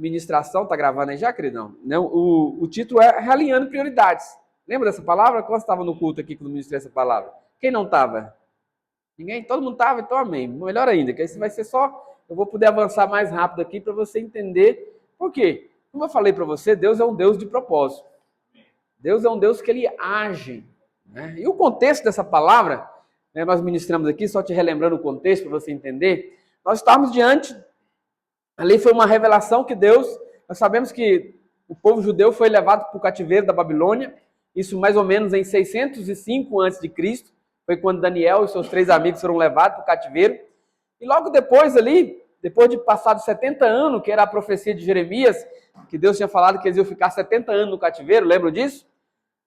ministração, tá gravando aí já, queridão? Não, o título é Realinhando Prioridades. Lembra dessa palavra? Quando estava no culto aqui quando ministrei essa palavra? Quem não estava? Ninguém? Todo mundo estava? Então amém. Melhor ainda, que aí vai ser só... Eu vou poder avançar mais rápido aqui para você entender por quê. Como eu falei para você, Deus é um Deus de propósito. Deus é um Deus que ele age. Né? E o contexto dessa palavra, né, nós ministramos aqui, só te relembrando o contexto para você entender, nós estávamos diante, ali foi uma revelação que Deus, nós sabemos que o povo judeu foi levado para o cativeiro da Babilônia, isso mais ou menos em 605 a.C., foi quando Daniel e seus 3 amigos foram levados para o cativeiro, e logo depois ali, depois de passados 70 anos, que era a profecia de Jeremias, que Deus tinha falado que eles iam ficar 70 anos no cativeiro, lembram disso?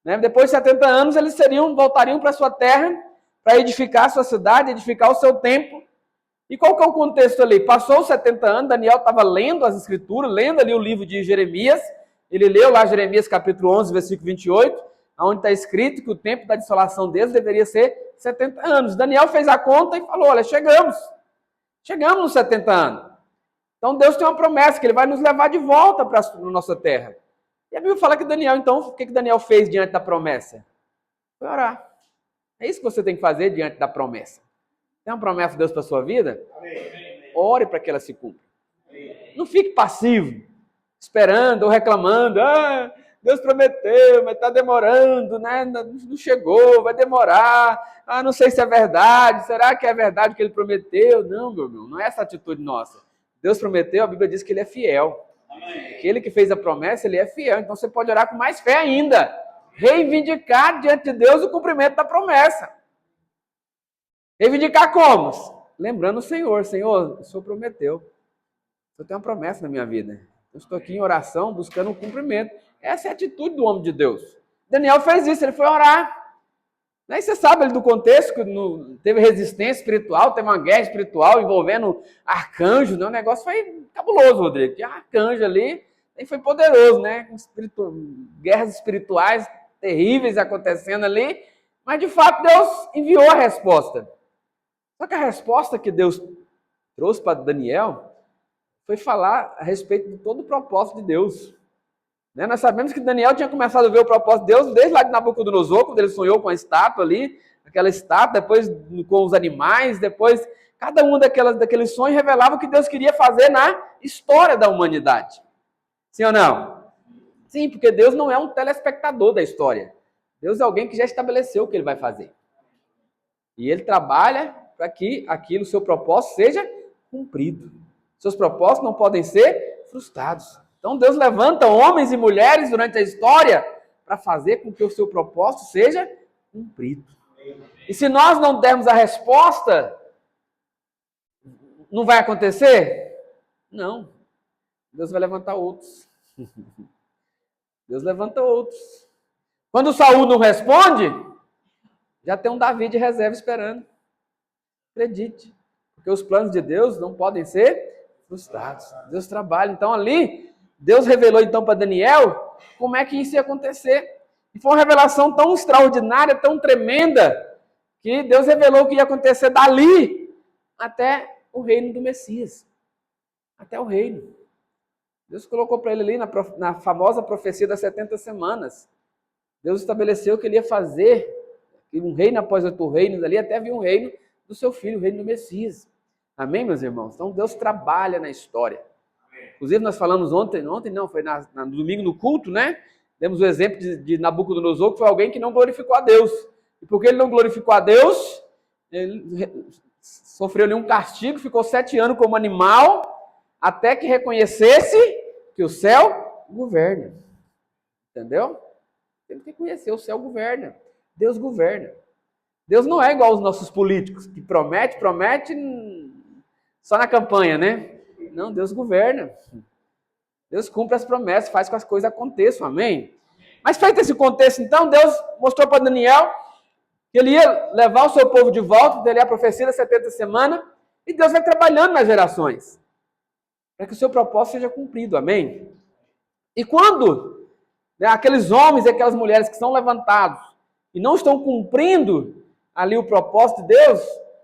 Né? Depois de 70 anos, eles voltariam para a sua terra, para edificar a sua cidade, edificar o seu templo. E qual que é o contexto ali? Passou os 70 anos, Daniel estava lendo as escrituras, lendo ali o livro de Jeremias, ele leu lá Jeremias capítulo 11, versículo 28, onde está escrito que o tempo da dissolação deles deveria ser 70 anos. Daniel fez a conta e falou, olha, chegamos nos 70 anos. Então Deus tem uma promessa, que ele vai nos levar de volta para a nossa terra. E a Bíblia fala que Daniel, então, o que Daniel fez diante da promessa? Foi orar. É isso que você tem que fazer diante da promessa. Tem uma promessa de Deus para a sua vida? Ore para que ela se cumpra. Não fique passivo, esperando ou reclamando. Ah, Deus prometeu, mas está demorando, né? Não chegou, vai demorar. Ah, não sei se é verdade. Será que é verdade o que ele prometeu? Não, meu irmão, não é essa atitude nossa. Deus prometeu, a Bíblia diz que ele é fiel. Aquele que fez a promessa, ele é fiel. Então você pode orar com mais fé ainda. Reivindicar diante de Deus o cumprimento da promessa. Reivindicar como? Lembrando o Senhor. Senhor, o Senhor prometeu. O Senhor tem uma promessa na minha vida. Eu estou aqui em oração, buscando um cumprimento. Essa é a atitude do homem de Deus. Daniel fez isso, ele foi orar. Aí você sabe ali do contexto, que teve resistência espiritual, teve uma guerra espiritual envolvendo arcanjos, né? O negócio foi cabuloso, Rodrigo. Tinha arcanjo ali, e foi poderoso, né? Guerras espirituais terríveis acontecendo ali, mas de fato Deus enviou a resposta. Só que a resposta que Deus trouxe para Daniel foi falar a respeito de todo o propósito de Deus. Né? Nós sabemos que Daniel tinha começado a ver o propósito de Deus desde lá de Nabucodonosor, quando ele sonhou com a estátua ali, aquela estátua, depois com os animais, depois cada um daqueles sonhos revelava o que Deus queria fazer na história da humanidade. Sim ou não? Sim, porque Deus não é um telespectador da história. Deus é alguém que já estabeleceu o que ele vai fazer. E ele trabalha para que aquilo, seu propósito, seja cumprido. Seus propósitos não podem ser frustrados. Então Deus levanta homens e mulheres durante a história para fazer com que o seu propósito seja cumprido. E se nós não dermos a resposta, não vai acontecer? Não. Deus vai levantar outros. Deus levanta outros. Quando Saul não responde, já tem um Davi de reserva esperando. Acredite. Porque os planos de Deus não podem ser frustrados. Deus trabalha. Então ali, Deus revelou então para Daniel como é que isso ia acontecer. E foi uma revelação tão extraordinária, tão tremenda, que Deus revelou o que ia acontecer dali até o reino do Messias. Até o reino. Deus colocou para ele ali na famosa profecia das 70 semanas. Deus estabeleceu que ele ia fazer um reino após outro reino, ali até vir um reino do seu filho, o reino do Messias. Amém, meus irmãos? Então Deus trabalha na história. Inclusive nós falamos ontem não, foi no domingo no culto, né? Demos o exemplo de Nabucodonosor, que foi alguém que não glorificou a Deus. E porque ele não glorificou a Deus, ele sofreu ali um castigo, ficou 7 anos como animal, até que reconhecesse que o céu governa. Entendeu? Temos que conhecer, o céu governa. Deus governa. Deus não é igual aos nossos políticos, que promete só na campanha, né? Não, Deus governa. Deus cumpre as promessas, faz com que as coisas aconteçam, amém? Mas feito esse contexto, então, Deus mostrou para Daniel que ele ia levar o seu povo de volta, dele a profecia das 70 semanas, e Deus vai trabalhando nas gerações, para que o seu propósito seja cumprido, amém? E quando aqueles homens e aquelas mulheres que são levantados e não estão cumprindo ali o propósito de Deus,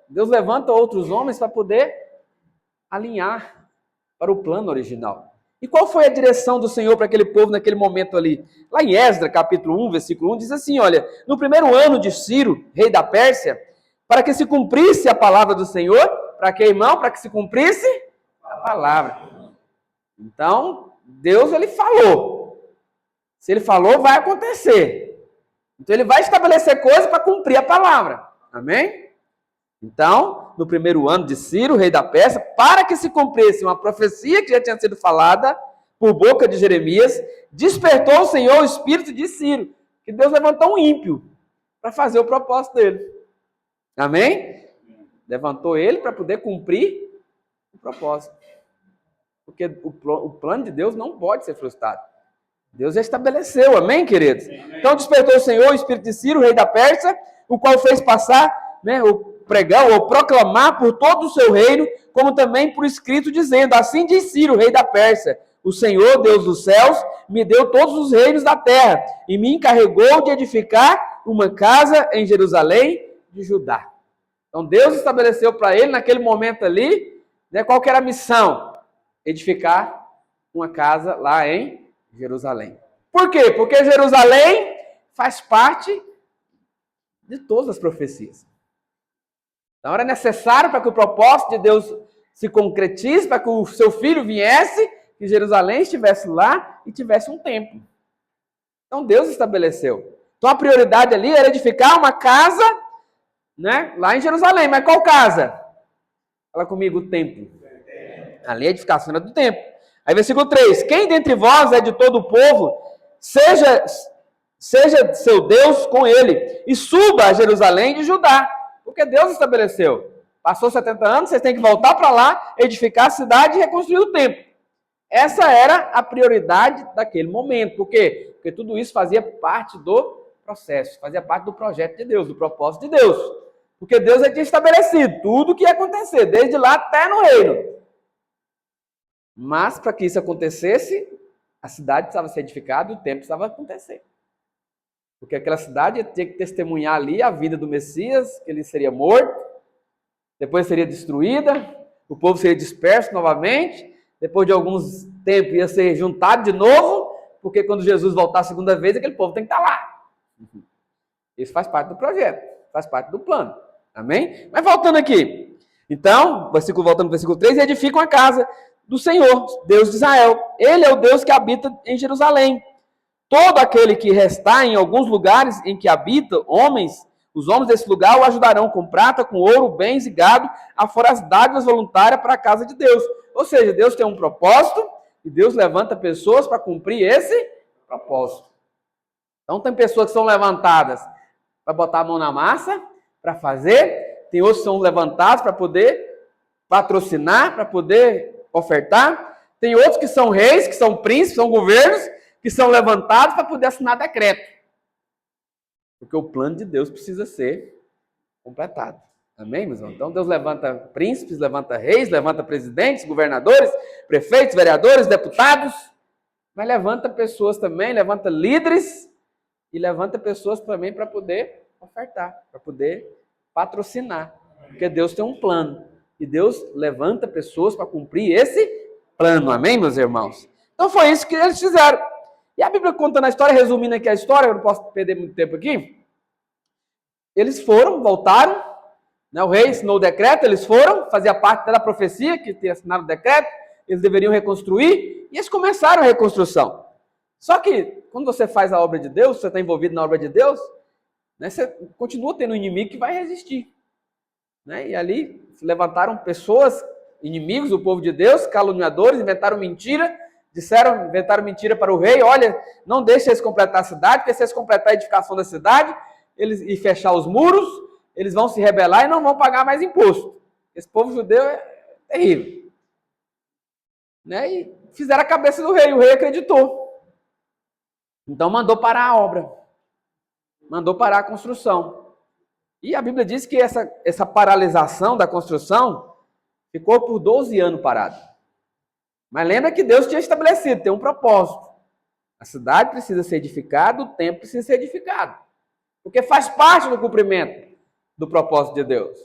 Deus levanta outros homens para poder alinhar para o plano original. E qual foi a direção do Senhor para aquele povo naquele momento ali? Lá em Esdras, capítulo 1, versículo 1, diz assim, olha, no primeiro ano de Ciro, rei da Pérsia, para que se cumprisse a palavra do Senhor, para que, irmão? Para que se cumprisse a palavra. Então, Deus, ele falou. Se ele falou, vai acontecer. Então, ele vai estabelecer coisas para cumprir a palavra. Amém? Então, no primeiro ano de Ciro, rei da Pérsia, para que se cumprisse uma profecia que já tinha sido falada por boca de Jeremias, despertou o Senhor o espírito de Ciro, que Deus levantou um ímpio para fazer o propósito dele. Amém? Levantou ele para poder cumprir o propósito. Porque o plano de Deus não pode ser frustrado. Deus já estabeleceu, amém, queridos? Então despertou o Senhor o espírito de Ciro, rei da Pérsia, o qual fez passar, o pregar ou proclamar por todo o seu reino, como também por escrito, dizendo, assim diz Ciro, rei da Pérsia, o Senhor, Deus dos céus, me deu todos os reinos da terra, e me encarregou de edificar uma casa em Jerusalém de Judá. Então Deus estabeleceu para ele, naquele momento ali, qual que era a missão? Edificar uma casa lá em Jerusalém. Por quê? Porque Jerusalém faz parte de todas as profecias. Então era necessário para que o propósito de Deus se concretize, para que o seu filho viesse, que Jerusalém estivesse lá e tivesse um templo. Então Deus estabeleceu. Então a prioridade ali era edificar uma casa, lá em Jerusalém. Mas qual casa? Fala comigo, o templo. Ali a edificação era do templo. Aí versículo 3, quem dentre vós é de todo o povo, seja seu Deus com ele, e suba a Jerusalém de Judá, porque Deus estabeleceu. Passou 70 anos, vocês têm que voltar para lá, edificar a cidade e reconstruir o templo. Essa era a prioridade daquele momento. Por quê? Porque tudo isso fazia parte do processo, fazia parte do projeto de Deus, do propósito de Deus. Porque Deus já tinha estabelecido tudo o que ia acontecer, desde lá até no reino. Mas, para que isso acontecesse, a cidade precisava ser edificada e o templo precisava acontecer. Porque aquela cidade tinha que testemunhar ali a vida do Messias, que ele seria morto, depois seria destruída, o povo seria disperso novamente, depois de alguns tempos ia ser juntado de novo, porque quando Jesus voltar a segunda vez, aquele povo tem que estar lá. Isso faz parte do projeto, faz parte do plano. Amém? Mas voltando aqui. Então, voltando ao versículo 3, edificam a casa do Senhor, Deus de Israel. Ele é o Deus que habita em Jerusalém. Todo aquele que restar em alguns lugares em que habita homens, os homens desse lugar o ajudarão com prata, com ouro, bens e gado, afora as dádivas voluntárias para a casa de Deus. Ou seja, Deus tem um propósito e Deus levanta pessoas para cumprir esse propósito. Então tem pessoas que são levantadas para botar a mão na massa, para fazer. Tem outros que são levantados para poder patrocinar, para poder ofertar. Tem outros que são reis, que são príncipes, são governos, que são levantados para poder assinar decreto. Porque o plano de Deus precisa ser completado. Amém, meus irmãos? Então Deus levanta príncipes, levanta reis, levanta presidentes, governadores, prefeitos, vereadores, deputados, mas levanta pessoas também, levanta líderes e levanta pessoas também para poder ofertar, para poder patrocinar. Porque Deus tem um plano. E Deus levanta pessoas para cumprir esse plano. Amém, meus irmãos? Então foi isso que eles fizeram. E a Bíblia conta na história, resumindo aqui a história, eu não posso perder muito tempo aqui. Eles foram, voltaram, o rei assinou o decreto, eles foram, fazia parte da profecia que tinha assinado o decreto, eles deveriam reconstruir, e eles começaram a reconstrução. Só que, quando você faz a obra de Deus, você está envolvido na obra de Deus, você continua tendo um inimigo que vai resistir. E ali se levantaram pessoas, inimigos do povo de Deus, caluniadores, inventaram mentira, inventaram mentira para o rei, olha, não deixe eles completar a cidade, porque se eles completar a edificação da cidade, e fechar os muros, eles vão se rebelar e não vão pagar mais imposto. Esse povo judeu é terrível. E fizeram a cabeça do rei, o rei acreditou. Então mandou parar a obra, mandou parar a construção. E a Bíblia diz que essa paralisação da construção ficou por 12 anos parado. Mas lembra que Deus tinha estabelecido, tem um propósito. A cidade precisa ser edificada, o templo precisa ser edificado. Porque faz parte do cumprimento do propósito de Deus.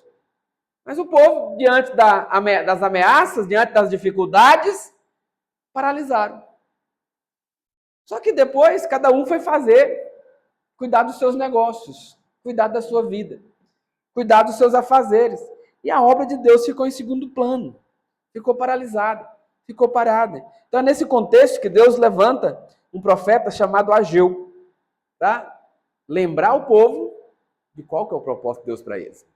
Mas o povo, diante das ameaças, diante das dificuldades, Paralisaram. Só que depois, cada um foi cuidar dos seus negócios, cuidar da sua vida, cuidar dos seus afazeres. E a obra de Deus ficou em segundo plano, ficou paralisada, ficou parada. Então é nesse contexto que Deus levanta um profeta chamado Ageu, para lembrar o povo de qual que é o propósito de Deus para eles.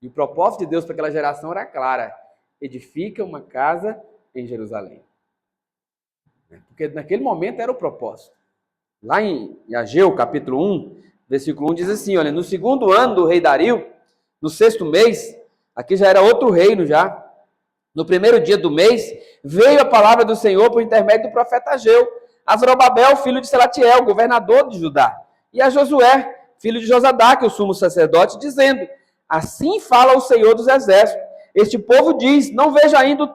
E o propósito de Deus para aquela geração era clara: edifica uma casa em Jerusalém. Porque naquele momento era o propósito. Lá em Ageu, capítulo 1, versículo 1, diz assim, olha, no segundo ano do rei Dario, no sexto mês, aqui já era outro reino já, no primeiro dia do mês, veio a palavra do Senhor por intermédio do profeta Ageu, a Zorobabel, filho de Selatiel, governador de Judá, e a Josué, filho de Josadaque, o sumo sacerdote, dizendo, assim fala o Senhor dos exércitos, este povo diz, não vejo ainda o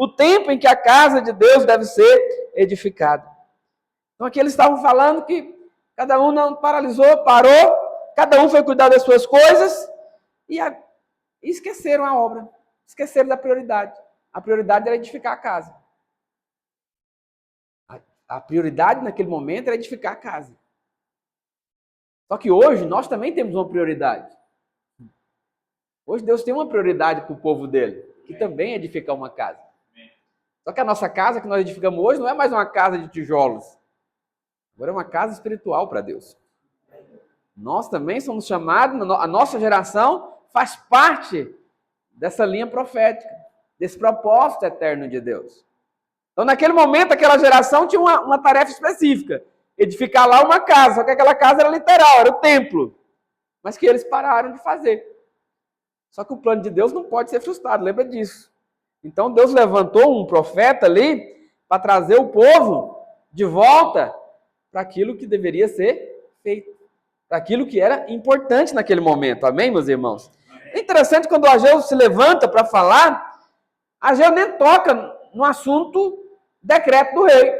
tempo em que a casa de Deus deve ser edificada. Então aqui eles estavam falando que cada um não paralisou, parou, cada um foi cuidar das suas coisas e esqueceram a obra, esqueceram da prioridade. A prioridade era edificar a casa. A prioridade naquele momento era edificar a casa. Só que hoje nós também temos uma prioridade. Hoje Deus tem uma prioridade para o povo dele, que também é edificar uma casa. Só que a nossa casa que nós edificamos hoje não é mais uma casa de tijolos. Agora é uma casa espiritual para Deus. Nós também somos chamados, a nossa geração faz parte dessa linha profética, desse propósito eterno de Deus. Então, naquele momento, aquela geração tinha uma tarefa específica, edificar lá uma casa, só que aquela casa era literal, era o templo, mas que eles pararam de fazer. Só que o plano de Deus não pode ser frustrado, lembra disso. Então, Deus levantou um profeta ali para trazer o povo de volta para aquilo que deveria ser feito, para aquilo que era importante naquele momento. Amém, meus irmãos? É interessante quando o Ageu se levanta para falar, Ageu nem toca no assunto decreto do rei.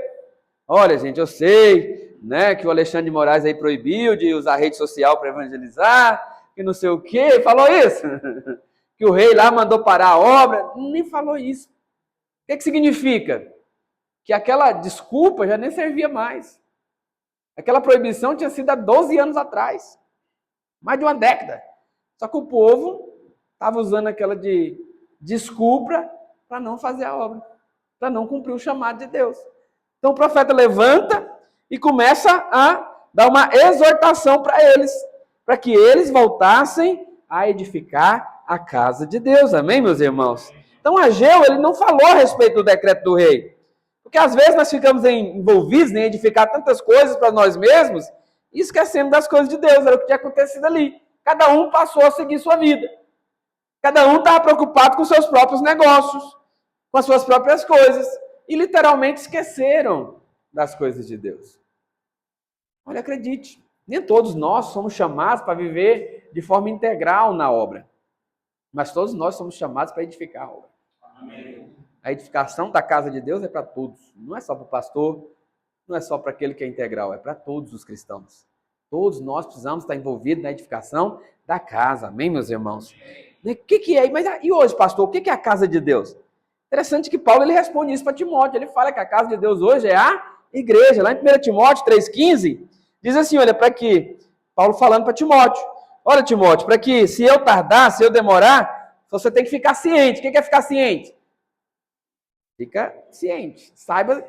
Olha, gente, eu sei, né, que o Alexandre de Moraes aí proibiu de usar rede social para evangelizar, que não sei o quê, falou isso? Que o rei lá mandou parar a obra, nem falou isso. O que significa? Que aquela desculpa já nem servia mais. Aquela proibição tinha sido há 12 anos atrás, mais de uma década. Só que o povo estava usando aquela de desculpa para não fazer a obra, para não cumprir o chamado de Deus. Então o profeta levanta e começa a dar uma exortação para eles, para que eles voltassem a edificar a casa de Deus. Amém, meus irmãos? Então Ageu, ele não falou a respeito do decreto do rei. Porque às vezes nós ficamos envolvidos em edificar tantas coisas para nós mesmos e esquecendo das coisas de Deus. Era o que tinha acontecido ali. Cada um passou a seguir sua vida. Cada um estava preocupado com seus próprios negócios, com as suas próprias coisas. E literalmente esqueceram das coisas de Deus. Olha, acredite, nem todos nós somos chamados para viver de forma integral na obra. Mas todos nós somos chamados para edificar a obra. Amém. A edificação da casa de Deus é para todos. Não é só para o pastor, não é só para aquele que é integral, é para todos os cristãos. Todos nós precisamos estar envolvidos na edificação da casa. Amém, meus irmãos? O que é? Mas e hoje, pastor, o que é a casa de Deus? Interessante que Paulo ele responde isso para Timóteo. Ele fala que a casa de Deus hoje é a igreja. Lá em 1 Timóteo 3,15, diz assim, olha, para que, Paulo falando para Timóteo, olha, Timóteo, para que se eu tardar, se eu demorar, você tem que ficar ciente. O que é ficar ciente? Fica ciente, saiba,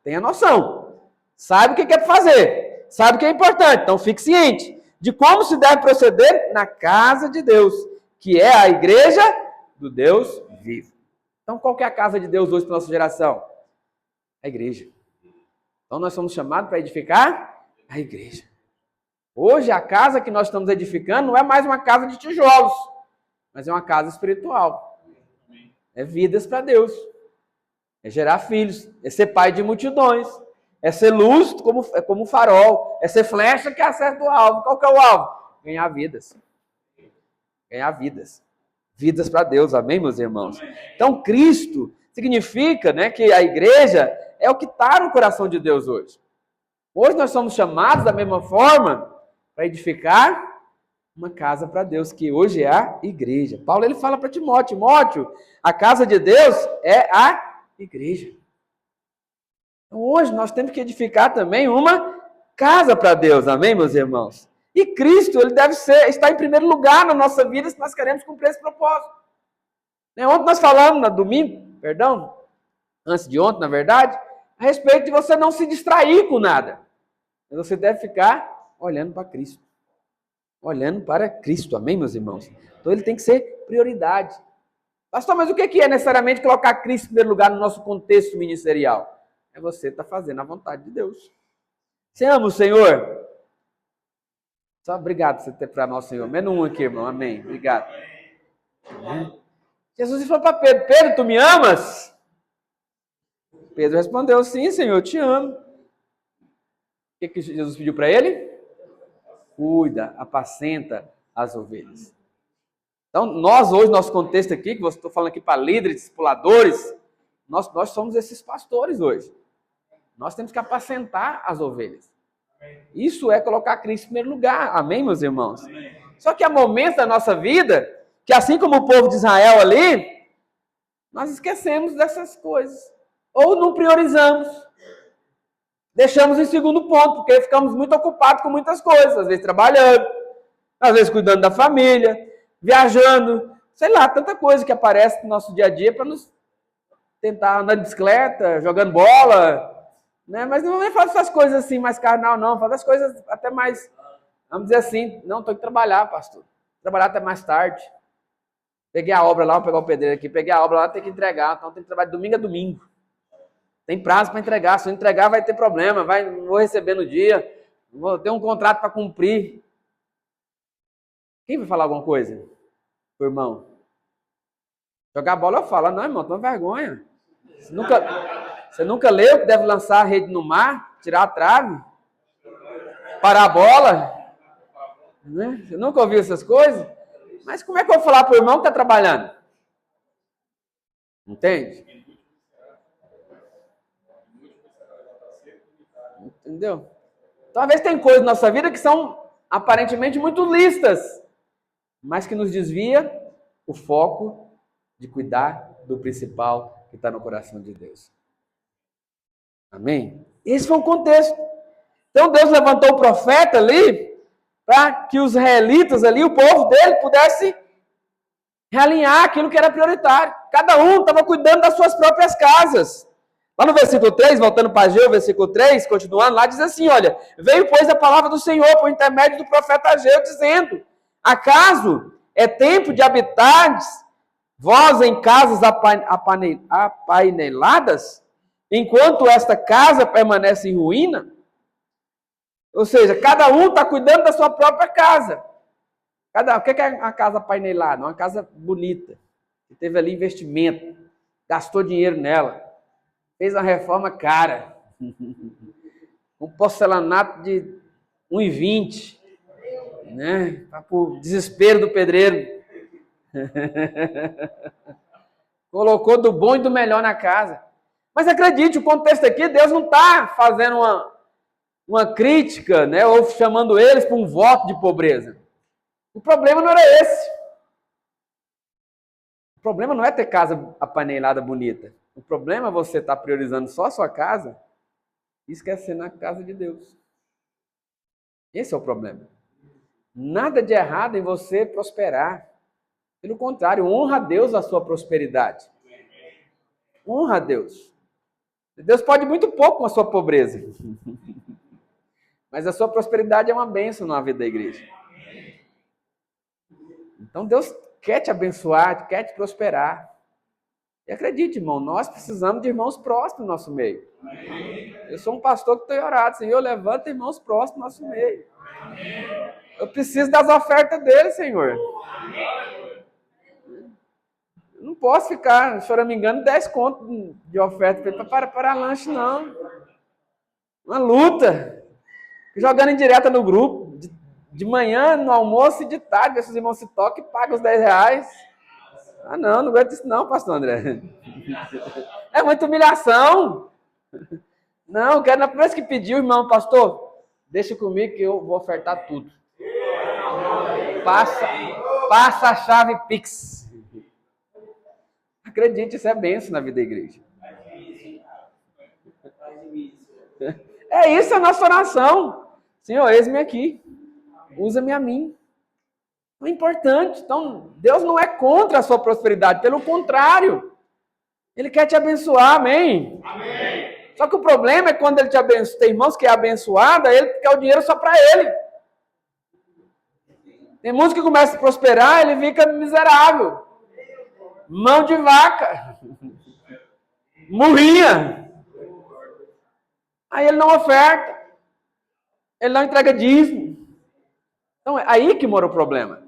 tenha noção, saiba o que é para fazer, saiba o que é importante, então fique ciente de como se deve proceder na casa de Deus, que é a igreja do Deus vivo. Então qual que é a casa de Deus hoje para a nossa geração? A igreja. Então nós somos chamados para edificar a igreja. Hoje a casa que nós estamos edificando não é mais uma casa de tijolos, mas é uma casa espiritual. É vidas para Deus. É gerar filhos, é ser pai de multidões, é ser luz como um farol, é ser flecha que acerta o alvo. Qual que é o alvo? Ganhar vidas. Ganhar vidas. Vidas para Deus, amém, meus irmãos? Então, Cristo significa, né, que a igreja é o que está no coração de Deus hoje. Hoje nós somos chamados da mesma forma para edificar uma casa para Deus, que hoje é a igreja. Paulo ele fala para Timóteo, a casa de Deus é a igreja. Então, hoje nós temos que edificar também uma casa para Deus, amém, meus irmãos? E Cristo, ele deve estar em primeiro lugar na nossa vida se nós queremos cumprir esse propósito. Ontem nós falamos, no domingo, perdão, antes de ontem, na verdade, a respeito de você não se distrair com nada. Você deve ficar olhando para Cristo. Olhando para Cristo, amém, meus irmãos? Então ele tem que ser prioridade. Pastor, mas o que é necessariamente colocar Cristo em primeiro lugar no nosso contexto ministerial? É você estar fazendo a vontade de Deus. Você ama o Senhor? Só obrigado por você ter para nós, Senhor. Menos um aqui, irmão. Amém. Obrigado. Jesus falou para Pedro: Pedro, tu me amas? Pedro respondeu: sim, Senhor, eu te amo. O que Jesus pediu para ele? Cuida, apacenta as ovelhas. Então, nós hoje, nosso contexto aqui, que eu estou falando aqui para líderes, discipuladores, nós somos esses pastores hoje. Nós temos que apacentar as ovelhas. Isso é colocar Cristo em primeiro lugar. Amém, meus irmãos? Amém. Só que há momentos da nossa vida que, assim como o povo de Israel ali, nós esquecemos dessas coisas. Ou não priorizamos. Deixamos em segundo ponto, porque ficamos muito ocupados com muitas coisas. Às vezes trabalhando, às vezes cuidando da família, viajando, sei lá, tanta coisa que aparece no nosso dia a dia para nos tentar andar de bicicleta, jogando bola, né? Mas não é fazer essas coisas assim mais carnal, não. Fazer as coisas até mais, vamos dizer assim, não, estou indo trabalhar, pastor. Trabalhar até mais tarde. Peguei a obra lá, vou pegar o pedreiro aqui, peguei a obra lá, tem que entregar, então tem que trabalhar de domingo a domingo. Tem prazo para entregar, se não entregar vai ter problema, não vou receber no dia, vou ter um contrato para cumprir. Quem vai falar alguma coisa? O irmão. Jogar bola eu falo, não, irmão, toma vergonha. Você nunca leu que deve lançar a rede no mar, tirar a trave, parar a bola? Né? Você nunca ouviu essas coisas? Mas como é que eu vou falar para o irmão que está trabalhando? Entende? Entendeu? Talvez tem coisas na nossa vida que são aparentemente muito listas, mas que nos desvia o foco de cuidar do principal que está no coração de Deus. Amém? Esse foi o contexto. Então Deus levantou o profeta ali para que os israelitas ali, o povo dele, pudesse realinhar aquilo que era prioritário. Cada um estava cuidando das suas próprias casas. Lá no versículo 3, voltando para Ageu, versículo 3, continuando lá, diz assim, olha, veio, pois, a palavra do Senhor por intermédio do profeta Ageu, dizendo, acaso é tempo de habitardes vós em casas apaineladas, enquanto esta casa permanece em ruína? Ou seja, cada um está cuidando da sua própria casa. O que é uma casa apainelada? Uma casa bonita, que teve ali investimento, gastou dinheiro nela, fez uma reforma cara, um porcelanato de 1,20, né? Para o desespero do pedreiro. Colocou do bom e do melhor na casa. Mas acredite, o contexto aqui, Deus não está fazendo uma crítica, né? Ou chamando eles para um voto de pobreza. O problema não era esse. O problema não é ter casa apanelada bonita. O problema é você estar priorizando só a sua casa e esquecendo a casa de Deus. Esse é o problema. Nada de errado em você prosperar. Pelo contrário, honra a Deus a sua prosperidade. Honra a Deus. Deus pode muito pouco com a sua pobreza. Mas a sua prosperidade é uma bênção na vida da igreja. Então Deus quer te abençoar, quer te prosperar. E acredite, irmão, nós precisamos de irmãos próximos no nosso meio. Eu sou um pastor que tenho orado, Senhor, levanta irmãos próximos no nosso meio. Eu preciso das ofertas dele, Senhor. Eu não posso ficar choramingando 10 contos de oferta para lanche, não. Uma luta. Jogando indireta no grupo, de manhã, no almoço e de tarde, ver se os irmãos se tocam e pagam os R$10. Ah, não aguento isso não, pastor André. É muita humilhação. Não, quero na primeira vez que pediu, irmão, pastor, deixa comigo que eu vou ofertar tudo. Passa a chave Pix. Acredite, isso é bênção na vida da igreja. É isso a nossa oração. Senhor, eis-me aqui. Usa-me a mim. Não é importante. Então, Deus não é contra a sua prosperidade. Pelo contrário. Ele quer te abençoar. Amém? Amém. Só que o problema é quando ele te abençoa. Tem irmãos que é abençoado, ele quer o dinheiro só para ele. Tem muitos que começam a prosperar, ele fica miserável. Mão de vaca. Murrinha. Aí ele não oferta. Ele não entrega dízimo. Então é aí que mora o problema.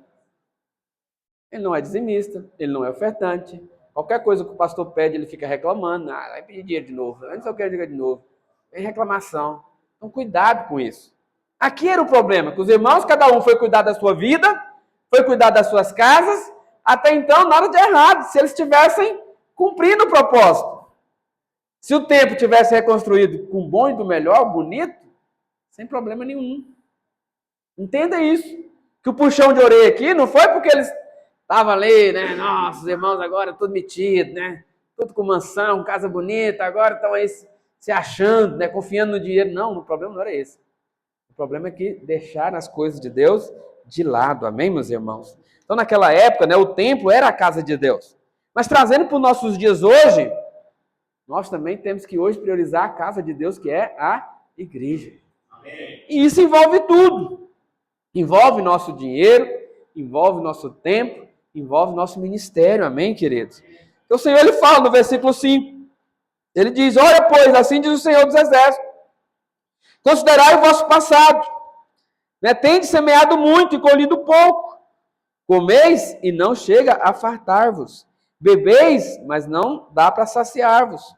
Ele não é dizimista, ele não é ofertante. Qualquer coisa que o pastor pede, ele fica reclamando. Ah, vai pedir dinheiro de novo. Eu não sei o que dinheiro de novo. Tem reclamação. Então cuidado com isso. Aqui era o problema, que os irmãos, cada um foi cuidar da sua vida, foi cuidar das suas casas. Até então, nada de errado, se eles estivessem cumprindo o propósito. Se o templo tivesse reconstruído com bom e do melhor, bonito, sem problema nenhum. Entenda isso. Que o puxão de orelha aqui não foi porque eles estavam ali, né? Nossa, os irmãos agora tudo metido, né? Tudo com mansão, casa bonita, agora estão aí se achando, né? Confiando no dinheiro. Não, o problema não era esse. O problema é que deixaram as coisas de Deus de lado. Amém, meus irmãos? Então, naquela época, né, o templo era a casa de Deus. Mas trazendo para os nossos dias hoje, nós também temos que hoje priorizar a casa de Deus, que é a igreja. Amém. E isso envolve tudo. Envolve nosso dinheiro, envolve nosso tempo, envolve nosso ministério. Amém, queridos? Então, o Senhor, ele fala no versículo 5. Ele diz, olha, pois, assim diz o Senhor dos Exércitos. Considerai o vosso passado. Né? Tendes semeado muito e colhido pouco. Comeis e não chega a fartar-vos. Bebeis, mas não dá para saciar-vos.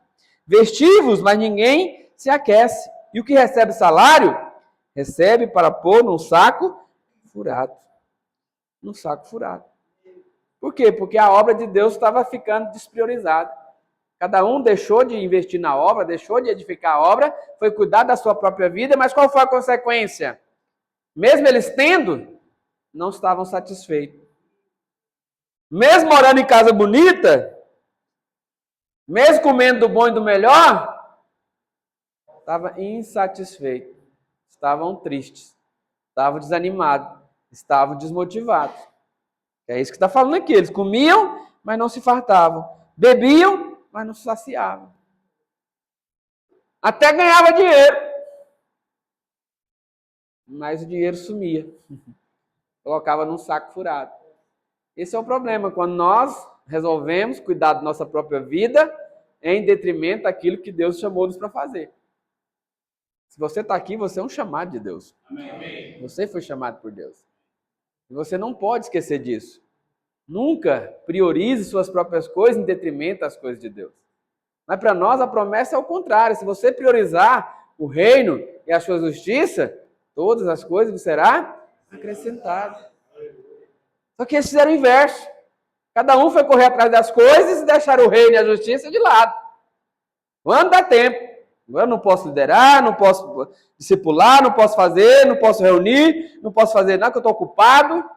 Vestivos, mas ninguém se aquece. E o que recebe salário, recebe para pôr num saco furado. Num saco furado. Por quê? Porque a obra de Deus estava ficando despriorizada. Cada um deixou de investir na obra, deixou de edificar a obra, foi cuidar da sua própria vida, mas qual foi a consequência? Mesmo eles tendo, não estavam satisfeitos. Mesmo morando em casa bonita, mesmo comendo do bom e do melhor, estavam insatisfeitos, estavam tristes, estavam desanimados, estavam desmotivados. É isso que está falando aqui. Eles comiam, mas não se fartavam. Bebiam, mas não se saciavam. Até ganhava dinheiro, mas o dinheiro sumia. Colocava num saco furado. Esse é o problema, quando nós resolvemos cuidar da nossa própria vida em detrimento daquilo que Deus chamou-nos para fazer. Se você está aqui, você é um chamado de Deus. Amém. Você foi chamado por Deus. E você não pode esquecer disso. Nunca priorize suas próprias coisas em detrimento das coisas de Deus. Mas para nós a promessa é o contrário. Se você priorizar o reino e a sua justiça, todas as coisas serão acrescentadas. Só que eles fizeram o inverso. Cada um foi correr atrás das coisas e deixaram o reino e a justiça de lado. Quando dá tempo. Eu não posso liderar, não posso discipular, não posso fazer, não posso reunir, não posso fazer nada, que eu estou ocupado.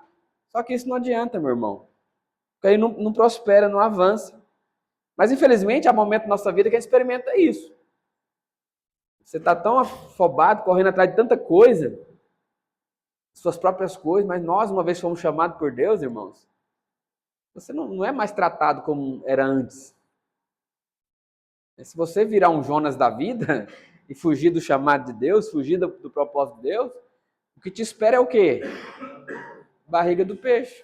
Só que isso não adianta, meu irmão. Porque aí não prospera, não avança. Mas, infelizmente, há momentos da nossa vida que a gente experimenta isso. Você está tão afobado, correndo atrás de tanta coisa, suas próprias coisas, mas nós, uma vez fomos chamados por Deus, irmãos, você não é mais tratado como era antes. Se você virar um Jonas da vida e fugir do chamado de Deus, fugir do propósito de Deus, o que te espera é o quê? Barriga do peixe.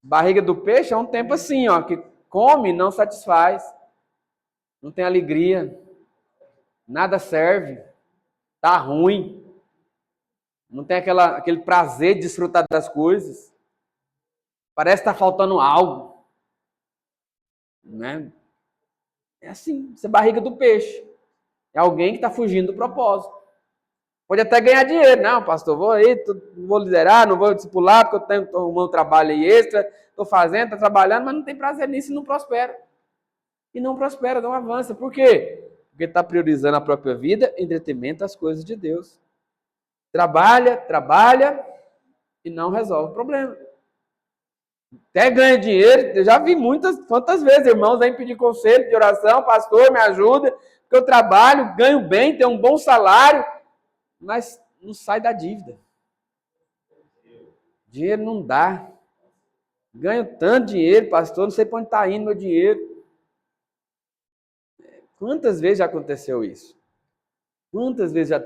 Barriga do peixe é um tempo assim, ó, que come e não satisfaz, não tem alegria, nada serve, tá ruim, não tem aquele prazer de desfrutar das coisas, parece que está faltando algo, né? É assim, isso é barriga do peixe, é alguém que está fugindo do propósito. Pode até ganhar dinheiro, não, pastor, vou aí, não vou liderar, não vou discipular, porque eu tenho o meu trabalho aí extra, estou fazendo, estou trabalhando, mas não tem prazer nisso e não prospera. E não prospera, não avança. Por quê? Porque está priorizando a própria vida em detrimento das coisas de Deus. Trabalha e não resolve o problema. Até ganha dinheiro, eu já vi quantas vezes irmãos vêm pedir conselho de oração, pastor, me ajuda, porque porque eu trabalho, ganho bem, tenho um bom salário, mas não sai da dívida. Dinheiro não dá. Ganho tanto dinheiro, pastor, não sei para onde está indo meu dinheiro. Quantas vezes já aconteceu isso? Quantas vezes já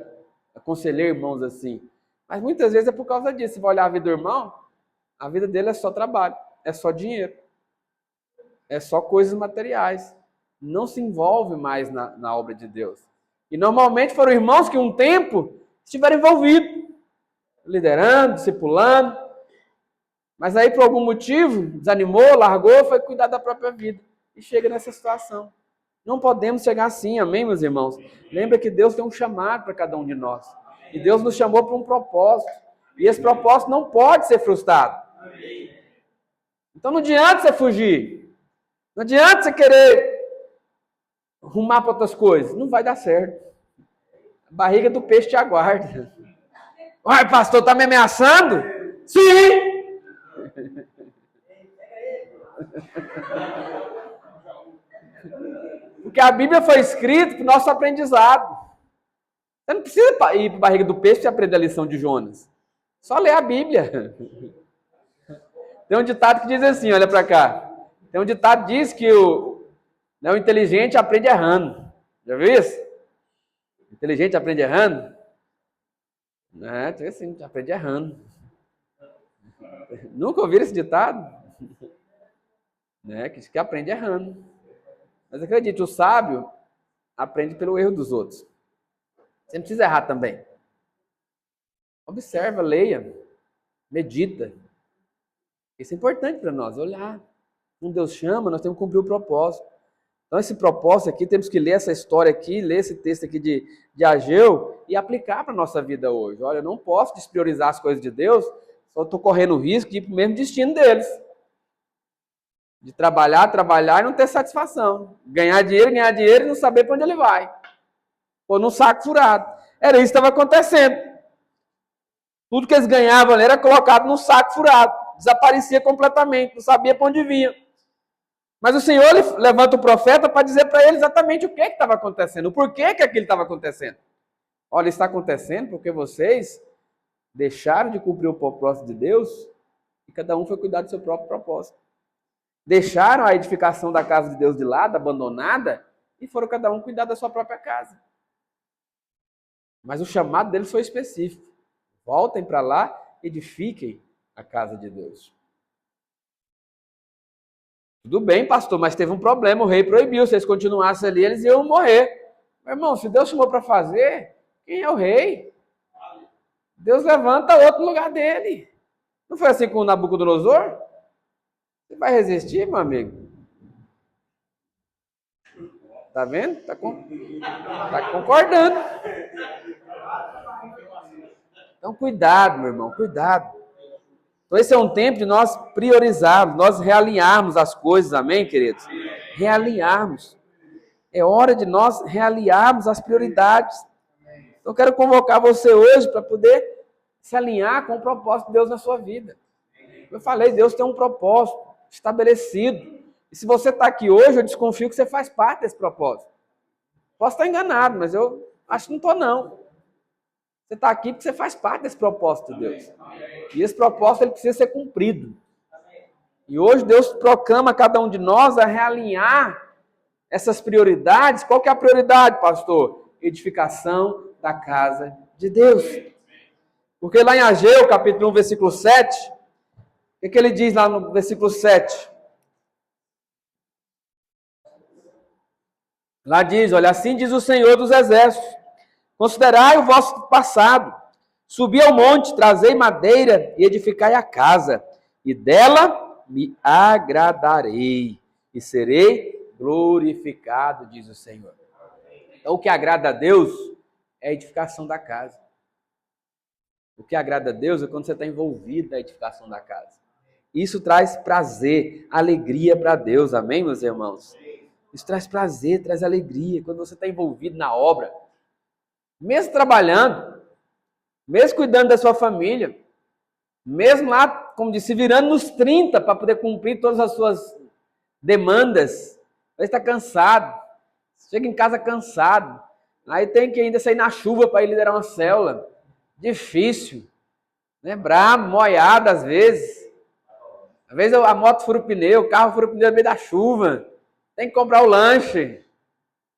aconselhei irmãos assim? Mas muitas vezes é por causa disso. Se vai olhar a vida do irmão, a vida dele é só trabalho, é só dinheiro, é só coisas materiais. Não se envolve mais na obra de Deus. E normalmente foram irmãos que um tempo estiveram envolvidos, liderando, discipulando, mas aí por algum motivo desanimou, largou, foi cuidar da própria vida e chega nessa situação. Não podemos chegar assim, amém, meus irmãos? Lembra que Deus tem um chamado para cada um de nós. E Deus nos chamou para um propósito. E esse propósito não pode ser frustrado. Então não adianta você fugir. Não adianta você querer arrumar para outras coisas. Não vai dar certo. A barriga do peixe te aguarda. Uai, pastor, está me ameaçando? Sim! Porque a Bíblia foi escrita para o nosso aprendizado. Você não precisa ir para a barriga do peixe e aprender a lição de Jonas. Só ler a Bíblia. Tem um ditado que diz assim, olha para cá. Tem um ditado que diz que o inteligente aprende errando. Já viu isso? O inteligente aprende errando? Tem assim, aprende errando. Nunca ouviram esse ditado? Que aprende errando. Mas acredite, o sábio aprende pelo erro dos outros. Você não precisa errar também. Observa, leia, medita. Isso é importante para nós, olhar. Quando Deus chama, nós temos que cumprir o propósito. Então, esse propósito aqui, temos que ler essa história aqui, ler esse texto aqui de Ageu e aplicar para a nossa vida hoje. Olha, eu não posso despriorizar as coisas de Deus, só estou correndo o risco de ir para o mesmo destino deles. De trabalhar e não ter satisfação. Ganhar dinheiro e não saber para onde ele vai. Ou num saco furado. Era isso que estava acontecendo. Tudo que eles ganhavam ali era colocado num saco furado. Desaparecia completamente, não sabia para onde vinha. Mas o Senhor levanta o profeta para dizer para ele exatamente o que estava acontecendo, o porquê que aquilo estava acontecendo. Olha, está acontecendo porque vocês deixaram de cumprir o propósito de Deus e cada um foi cuidar do seu próprio propósito. Deixaram a edificação da casa de Deus de lado, abandonada, e foram cada um cuidar da sua própria casa. Mas o chamado deles foi específico. Voltem para lá, edifiquem a casa de Deus. Tudo bem, pastor, mas teve um problema, o rei proibiu. Se eles continuassem ali, eles iam morrer. Meu irmão, se Deus chamou para fazer, quem é o rei? Deus levanta outro no lugar dele. Não foi assim com o Nabucodonosor? Você vai resistir, meu amigo? Tá vendo? Tá concordando. Então, cuidado, meu irmão, cuidado. Então, esse é um tempo de nós priorizarmos, nós realinharmos as coisas, amém, queridos? Realinharmos. É hora de nós realinharmos as prioridades. Então, eu quero convocar você hoje para poder se alinhar com o propósito de Deus na sua vida. Eu falei, Deus tem um propósito estabelecido. E se você está aqui hoje, eu desconfio que você faz parte desse propósito. Posso estar enganado, mas eu acho que não estou, não. Você está aqui porque você faz parte desse propósito de Deus. E esse propósito ele precisa ser cumprido. E hoje Deus proclama a cada um de nós a realinhar essas prioridades. Qual que é a prioridade, pastor? Edificação da casa de Deus. Porque lá em Ageu, capítulo 1, versículo 7, o que ele diz lá no versículo 7? Lá diz, olha, assim diz o Senhor dos Exércitos, considerai o vosso passado, subi ao monte, trazei madeira e edificai a casa, e dela me agradarei, e serei glorificado, diz o Senhor. Então, o que agrada a Deus é a edificação da casa. O que agrada a Deus é quando você está envolvido na edificação da casa. Isso traz prazer, alegria para Deus, amém, meus irmãos? Isso traz prazer, traz alegria, quando você está envolvido na obra. Mesmo trabalhando, mesmo cuidando da sua família, mesmo lá, como disse, virando nos 30 para poder cumprir todas as suas demandas. Você está cansado, Chega em casa cansado, aí tem que ainda sair na chuva para ir liderar uma célula. Difícil, né? Brabo, moiado às vezes. Às vezes a moto fura o pneu, o carro fura o pneu no meio da chuva. Tem que comprar o lanche.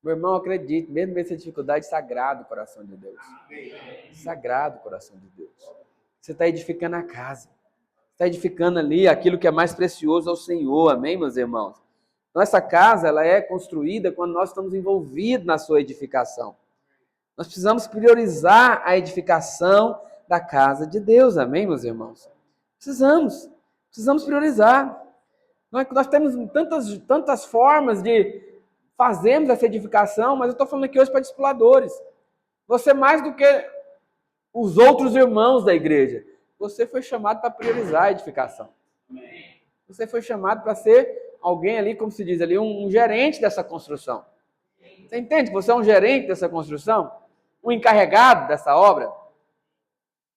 Meu irmão, acredite, mesmo nessa dificuldade, sagrado o coração de Deus. Sagrado o coração de Deus. Você está edificando a casa. Está edificando ali aquilo que é mais precioso ao Senhor. Amém, meus irmãos? Então, essa casa ela é construída quando nós estamos envolvidos na sua edificação. Nós precisamos priorizar a edificação da casa de Deus. Amém, meus irmãos? Precisamos priorizar. Nós temos tantas formas de fazermos essa edificação, mas eu estou falando aqui hoje para discipuladores. Você mais do que os outros irmãos da igreja, você foi chamado para priorizar a edificação. Você foi chamado para ser alguém ali, como se diz ali, um gerente dessa construção. Você entende que você é um gerente dessa construção? Um encarregado dessa obra?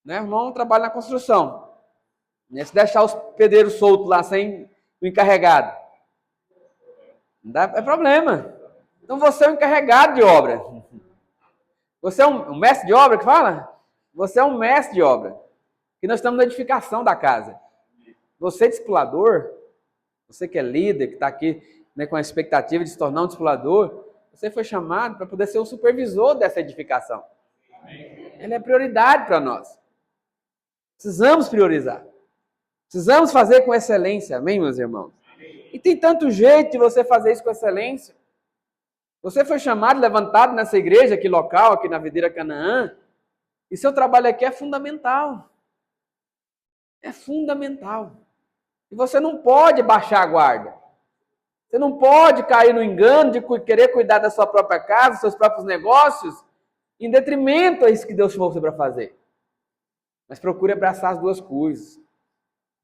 Né? O irmão trabalha na construção. Se deixar os pedreiros soltos lá sem o encarregado, é problema. Então você é um encarregado de obra. Você é um mestre de obra que fala? Você é um mestre de obra. E nós estamos na edificação da casa. Você, discipulador, você que é líder, que está aqui, né, com a expectativa de se tornar um discipulador, você foi chamado para poder ser o supervisor dessa edificação. Ela é prioridade para nós. Precisamos priorizar. Precisamos fazer com excelência. Amém, meus irmãos? E tem tanto jeito de você fazer isso com excelência. Você foi chamado, levantado nessa igreja aqui local, aqui na Videira Canaã, e seu trabalho aqui é fundamental. É fundamental. E você não pode baixar a guarda. Você não pode cair no engano de querer cuidar da sua própria casa, dos seus próprios negócios, em detrimento a isso que Deus chamou você para fazer. Mas procure abraçar as duas coisas.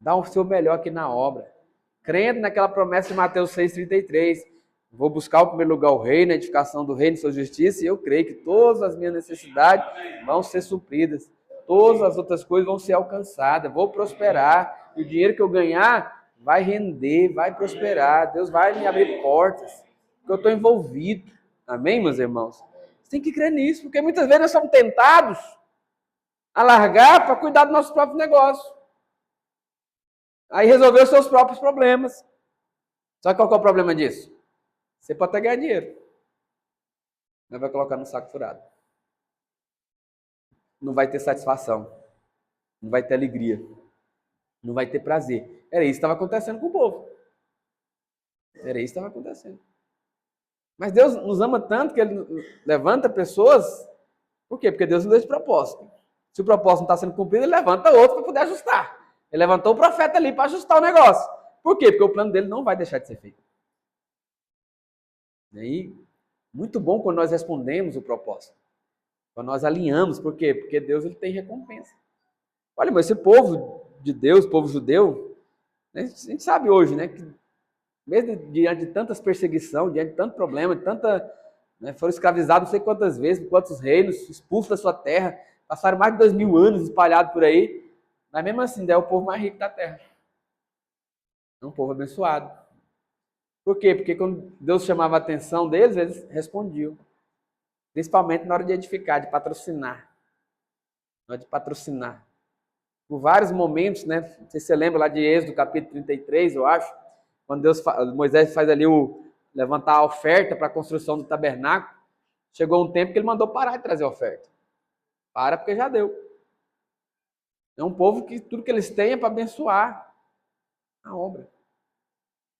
Dá o seu melhor aqui na obra. Crendo naquela promessa de Mateus 6,33. Vou buscar o primeiro lugar o reino, a edificação do reino e sua justiça, e eu creio que todas as minhas necessidades vão ser supridas. Todas as outras coisas vão ser alcançadas. Vou prosperar. E o dinheiro que eu ganhar vai render, vai prosperar. Deus vai me abrir portas. Porque eu estou envolvido. Amém, meus irmãos? Você tem que crer nisso, porque muitas vezes nós somos tentados a largar para cuidar do nosso próprio negócio. Aí resolver os seus próprios problemas. Só que qual que é o problema disso? Você pode até ganhar dinheiro, mas vai colocar no saco furado. Não vai ter satisfação. Não vai ter alegria. Não vai ter prazer. Era isso que estava acontecendo com o povo. Era isso que estava acontecendo. Mas Deus nos ama tanto que Ele levanta pessoas. Por quê? Porque Deus nos deu esse propósito. Se o propósito não está sendo cumprido, Ele levanta outro para poder ajustar. Ele levantou o profeta ali para ajustar o negócio. Por quê? Porque o plano dele não vai deixar de ser feito. E aí, muito bom quando nós respondemos o propósito. Quando nós alinhamos. Por quê? Porque Deus ele tem recompensa. Olha, mas esse povo de Deus, povo judeu, né, a gente sabe hoje, né, que mesmo diante de tantas perseguições, diante de tanto problema, foram escravizados não sei quantas vezes, por quantos reinos, expulsos da sua terra, passaram mais de 2000 anos espalhados por aí, mas mesmo assim, é o povo mais rico da terra. É um povo abençoado. Por quê? Porque quando Deus chamava a atenção deles, eles respondiam. Principalmente na hora de edificar, de patrocinar. Na hora de patrocinar. Por vários momentos, né? Não sei se você lembra lá de Êxodo, capítulo 33, eu acho, quando Moisés faz ali levantar a oferta para a construção do tabernáculo, chegou um tempo que ele mandou parar de trazer a oferta. Para, porque já deu. É um povo que tudo que eles têm é para abençoar a obra.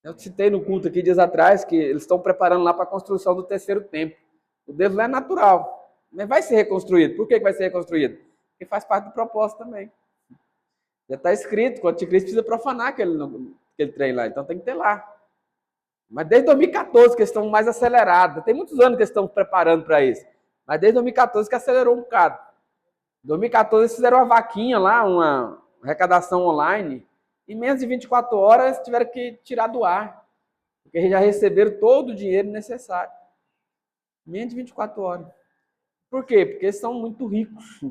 Eu citei no culto aqui dias atrás que eles estão preparando lá para a construção do terceiro templo. O Deus lá é natural, mas vai ser reconstruído. Por que vai ser reconstruído? Porque faz parte do propósito também. Já está escrito, que o anticristo precisa profanar aquele trem lá, então tem que ter lá. Mas desde 2014 que eles estão mais acelerados. Tem muitos anos que eles estão preparando para isso. Mas desde 2014 que acelerou um bocado. Em 2014 eles fizeram uma vaquinha lá, uma arrecadação online. Em menos de 24 horas tiveram que tirar do ar. Porque eles já receberam todo o dinheiro necessário. Menos de 24 horas. Por quê? Porque eles são muito ricos.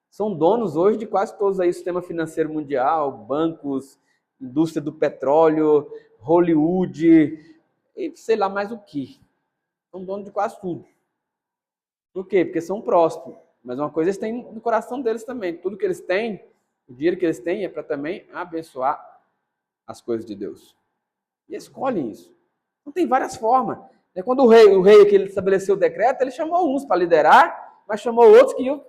São donos hoje de quase todos aí o sistema financeiro mundial, bancos, indústria do petróleo, Hollywood, e sei lá mais o que. São donos de quase tudo. Por quê? Porque são prósperos. Mas uma coisa eles têm no coração deles também. Tudo que eles têm, o dinheiro que eles têm é para também abençoar as coisas de Deus. E escolhem isso. Então tem várias formas. Quando o rei que ele estabeleceu o decreto, ele chamou uns para liderar, mas chamou outros que iam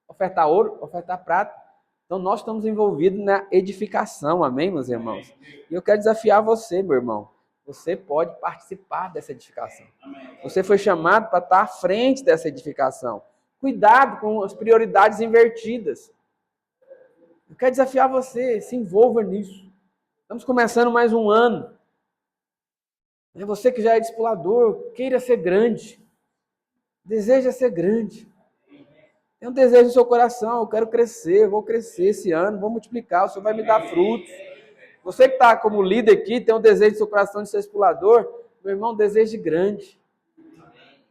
ofertar ouro, ofertar prata. Então nós estamos envolvidos na edificação, amém, meus irmãos? E eu quero desafiar você, meu irmão. Você pode participar dessa edificação. Você foi chamado para estar à frente dessa edificação. Cuidado com as prioridades invertidas. Eu quero desafiar você, se envolva nisso. Estamos começando mais um ano. Você que já é discipulador, queira ser grande. Deseja ser grande. Tem um desejo no seu coração, eu quero crescer, eu vou crescer esse ano, vou multiplicar, o Senhor vai me dar frutos. Você que está como líder aqui, tem um desejo no seu coração de ser discipulador, meu irmão, deseje grande.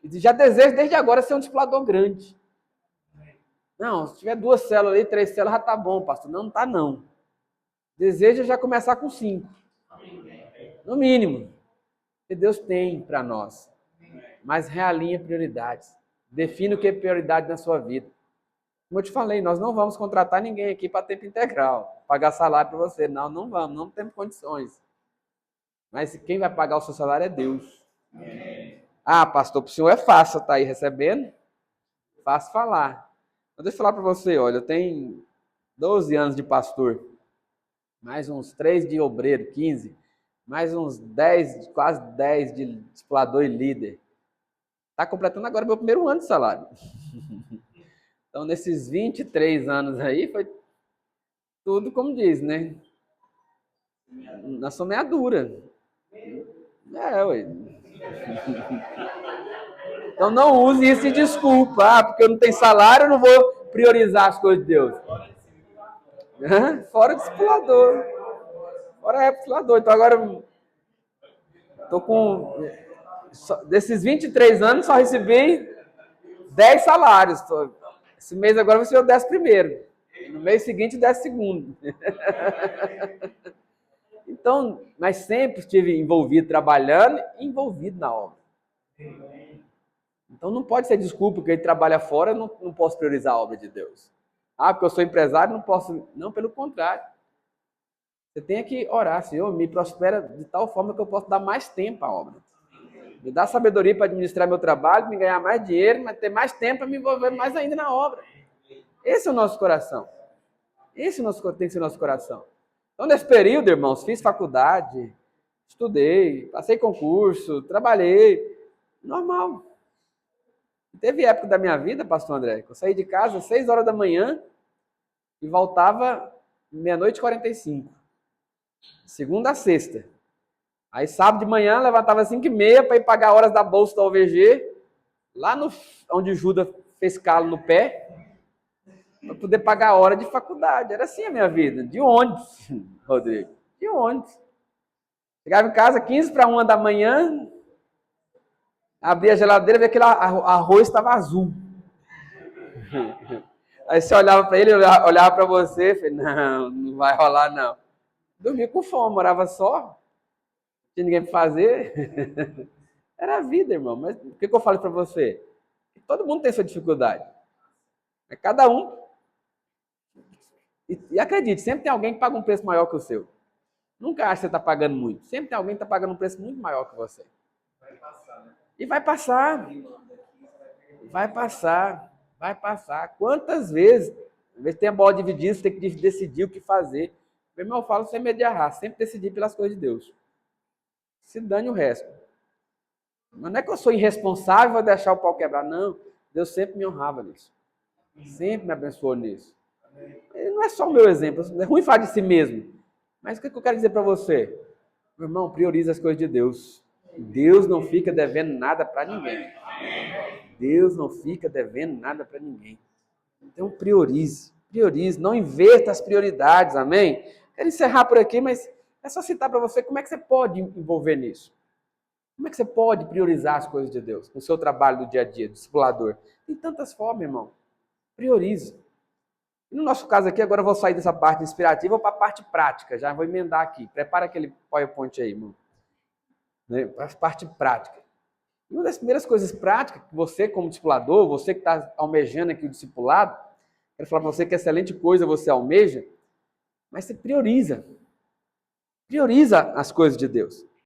Já desejo desde agora ser um discipulador grande. Não, se tiver 2 células ali, 3 células, já está bom, pastor. Não, não está não. Deseja já começar com 5. No mínimo. Que Deus tem para nós. Mas realinha prioridades. Defina o que é prioridade na sua vida. Como eu te falei, nós não vamos contratar ninguém aqui para tempo integral, pagar salário para você. Não, não vamos, não temos condições. Mas quem vai pagar o seu salário é Deus. Ah, pastor, para o senhor é fácil estar aí recebendo? Fácil falar. Mas deixa eu falar para você, olha, eu tenho 12 anos de pastor, mais uns 3 de obreiro, 15, mais uns 10, quase 10 de discipulador e líder. Está completando agora meu primeiro ano de salário. Então, nesses 23 anos aí, foi tudo como diz, né? Na semeadura. Ué. Então, não use isso de desculpa. Ah, porque eu não tenho salário, eu não vou priorizar as coisas de Deus. Fora discipulador. Fora discipulador. Então, agora, estou com... Desses 23 anos, só recebi 10 salários. Esse mês agora vai ser o 10º. No mês seguinte, o 12º. Então, mas sempre estive envolvido trabalhando e envolvido na obra. Então não pode ser desculpa porque ele trabalha fora, eu não posso priorizar a obra de Deus. Ah, porque eu sou empresário, não posso. Não, pelo contrário. Você tem que orar, Senhor, me prospera de tal forma que eu possa dar mais tempo à obra. Me dá sabedoria para administrar meu trabalho, me ganhar mais dinheiro, mas ter mais tempo para me envolver mais ainda na obra. Esse é o nosso coração. Esse tem que ser o nosso coração. Então, nesse período, irmãos, fiz faculdade, estudei, passei concurso, trabalhei. Normal. Teve época da minha vida, pastor André, que eu saí de casa às 6 horas da manhã e voltava 00:45. Segunda a sexta. Aí sábado de manhã levantava às 5:30 para ir pagar horas da bolsa da OVG, lá onde o Judas fez calo no pé, para poder pagar a hora de faculdade. Era assim a minha vida, de ônibus, Rodrigo, de ônibus. Chegava em casa 15:45 da manhã, abria a geladeira e via que aquele arroz estava azul. Aí você olhava para ele, olhava para você, falei, não vai rolar não. Dormia com fome, morava só, não tinha ninguém para fazer. Era a vida, irmão. Mas o que eu falo para você? Todo mundo tem sua dificuldade. Cada um. E acredite, sempre tem alguém que paga um preço maior que o seu. Nunca acha que você está pagando muito. Sempre tem alguém que está pagando um preço muito maior que você. Vai passar, né? E vai passar. Vai passar. Vai passar. Quantas vezes? Às vezes tem a bola dividida, você tem que decidir o que fazer. Meu irmão, eu falo sem medo de errar. Sempre decidir pelas coisas de Deus. Se dane o resto. Mas não é que eu sou irresponsável e vou deixar o pau quebrar. Não. Deus sempre me honrava nisso. Sempre me abençoou nisso. Ele não é só o meu exemplo. É ruim falar de si mesmo. Mas o que eu quero dizer para você? Meu irmão, prioriza as coisas de Deus. Deus não fica devendo nada para ninguém. Deus não fica devendo nada para ninguém. Então priorize. Priorize. Não inverta as prioridades. Amém? Quero encerrar por aqui, mas é só citar para você como é que você pode envolver nisso. Como é que você pode priorizar as coisas de Deus no seu trabalho do dia a dia, discipulador? Tem tantas formas, irmão. Priorize. E no nosso caso aqui, agora eu vou sair dessa parte inspirativa para a parte prática. Já vou emendar aqui. Prepara aquele PowerPoint aí, irmão. Para a parte prática. E uma das primeiras coisas práticas que você, como discipulador, você que está almejando aqui o discipulado, quero falar para você que excelente coisa você almeja, mas você prioriza. Prioriza as coisas de Deus.